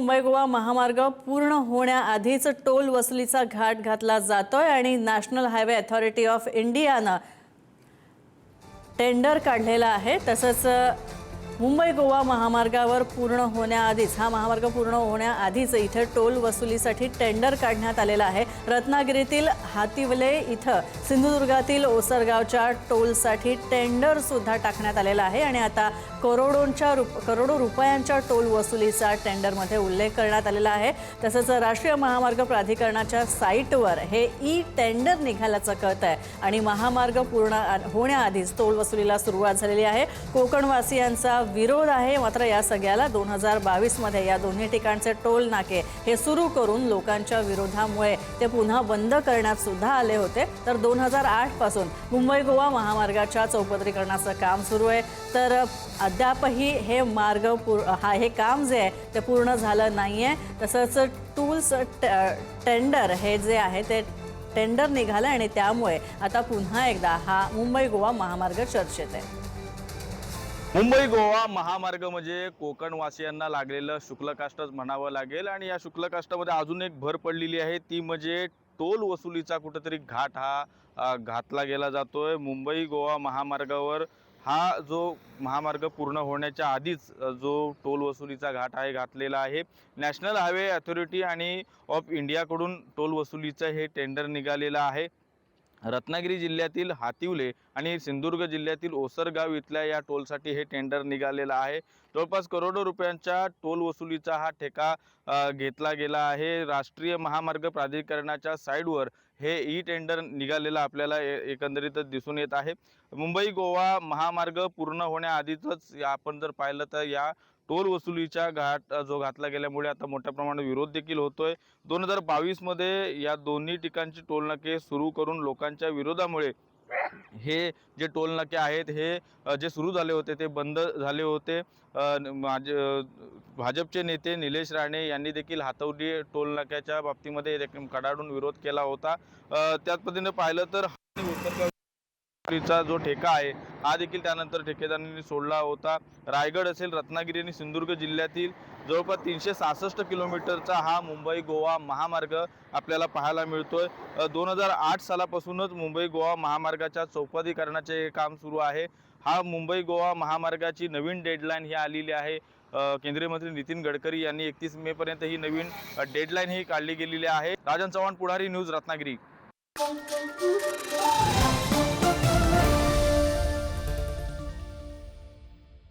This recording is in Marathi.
मुंबई गोवा महामार्ग पूर्ण होण्याआधीच टोल वसुलीचा घाट घातला जातोय आणि नॅशनल हायवे अथॉरिटी ऑफ इंडियानं टेंडर काढलेला आहे। तसंच मुंबई गोवा महामार्गावर पूर्ण होण्याआधीच हा महामार्ग पूर्ण होण्याआधीच इथे टोल वसुलीसाठी टेंडर काढण्यात आलेला आहे। रत्नागिरीतील हातिवले इथं सिंधुदुर्गातील ओसरगावच्या टोलसाठी टेंडर सुद्धा टाकण्यात आलेला आहे आणि आता करोडो रुपयांच्या टोल वसुलीचा टेंडरमध्ये उल्लेख करण्यात आलेला आहे। तसंच राष्ट्रीय महामार्ग प्राधिकरणाच्या साईटवर हे ई टेंडर निघाल्याचं कळतंय आणि महामार्ग पूर्ण होण्याआधीच टोल वसुलीला सुरुवात झालेली आहे। कोकणवासियांचा विरोध आहे, मात्र या सगळ्याला 2022 मध्ये या दोन्ही ठिकाणचे टोल नाके हे सुरू करून लोकांच्या विरोधामुळे ते पुन्हा बंद करण्यात सुद्धा आले होते। तर 2008 पासून मुंबई गोवा महामार्गाच्या चौपदरीकरणाचं काम सुरू आहे, तर अद्यापही हे हे काम जे आहे ते पूर्ण झालं नाहीये। तसंच टूल्स टेंडर हे जे आहे ते टेंडर निघालं आणि त्यामुळे आता पुन्हा एकदा हा मुंबई गोवा महामार्ग चर्चेत आहे। मुंबई गोवा महामार्ग म्हणजे कोकणवासियांना लागलेलं शुल्ककाष्ठच म्हणावं लागेल आणि या शुल्ककाष्ठामध्ये अजून एक भर पडलेली आहे, ती म्हणजे टोल वसुलीचा कुठेतरी घाट हा घातला गेला जातोय। मुंबई गोवा महामार्गावर हा जो महामार्ग पूर्ण होण्याच्या आधीच जो टोल वसुलीचा घाट आहे घातलेला आहे। नॅशनल हायवे अथॉरिटी आणि ऑफ इंडियाकडून टोल वसुलीचं हे टेंडर निघालेलं आहे। रत्नागिरी जिल्ह्यातील हातिवले आणि सिंधुदुर्ग जिल्ह्यातील ओसरगाव इथल्या या टोलसाठी हे टेंडर निघालेलं आहे। जवळपास करोडो रुपयांच्या टोल वसुलीचा हा ठेका घेतला गेला आहे। राष्ट्रीय महामार्ग प्राधिकरणाच्या साईडवर हे ई टेंडर निघालेलं आपल्याला एकंदरीतच दिसून येत आहे। मुंबई गोवा महामार्ग पूर्ण होण्याआधीच आपण जर पाहिलं तर या टोल वसुलीचा घाट जो घातला गेल्यामुळे आता मोठ्या प्रमाणात विरोध देखील होतोय। 2022 मध्ये या दोन्ही ठिकाणची टोलनाके सुरू करून लोकांच्या विरोधामुळे हे जे टोलनाके आहेत हे जे सुरू झाले होते ते बंद झाले होते। भाजपचे नेते निलेश राणे यांनी देखील हातवडी टोलनाक्याच्या बाबतीमध्ये कडाडून विरोध केला होता। त्याच पद्धतीने पाहिलं तर चा जो ठेका आहे हा देखील त्यानंतर ठेकेदारांनी सोडला होता। रायगड असेल, रत्नागिरी आणि सिंधुदुर्ग जिल्ह्यातील जवळपास 366 किलोमीटरचा हा मुंबई गोवा महामार्ग आपल्याला पाहायला मिळतोय। 2008 सालापासूनच मुंबई गोवा महामार्गाच्या चौपदरीकरणाचे हे काम सुरू आहे। हा मुंबई गोवा महामार्गाची नवीन डेडलाईन ही आलेली आहे। केंद्रीय मंत्री नितीन गडकरी यांनी 31 मे पर्यंत ही नवीन डेडलाईन ही काढली गेलेली आहे। राजन चव्हाण, पुढारी न्यूज, रत्नागिरी।